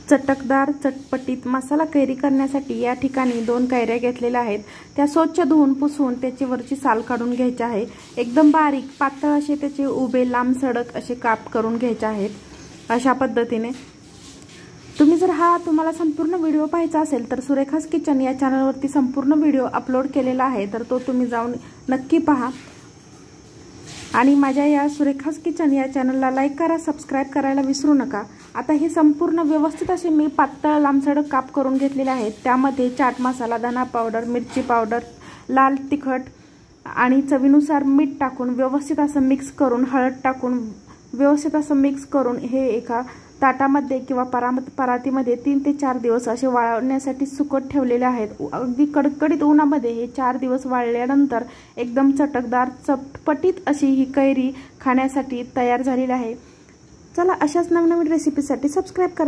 चटकदार चटपटीत मसाला कैरी करण्यासाठी या ठिकाणी 2 कैऱ्या घेतलेल्या आहेत। त्या स्वच्छ धुवून पुसून त्याची वरची साल काढून घ्यायची आहे। एकदम बारीक पातळ असे त्याचे उभे लांब सडक असे काप करून घ्यायचे आहेत। अशा पद्धतीने तुम्ही जर तुम्हाला संपूर्ण व्हिडिओ पाहायचा असेल तर सुरेखास किचन या चॅनलवरती संपूर्ण व्हिडिओ अपलोड केलेला आहे, तर तो तुम्ही जाऊन नक्की पहा। आणि माझ्या या सुरेखास किचन या चॅनलला लाईक करा, सबस्क्राइब करायला विसरू नका। आता हे संपूर्ण व्यवस्थित असे मी पातळ लांबसडक काप करून घेतलेले आहेत। त्यामध्ये चाट मसाला, धना पावडर, मिरची पावडर, लाल तिखट आणि चवीनुसार मीठ टाकून व्यवस्थित असं मिक्स करून, हळद टाकून व्यवस्थित असं मिक्स करून हे एका ताटामध्ये किंवा परातीमध्ये 3 ते 4 दिवस असे वाळवण्यासाठी सुकत ठेवलेले आहेत। अगदी कडकडीत उन्हामध्ये हे 4 दिवस वाळल्यानंतर एकदम चटकदार चटपटीत अशी ही कैरी खाण्यासाठी तयार झालेली आहे। चला अशाच नवनवीन रेसिपीसाठी सबस्क्राइब करा।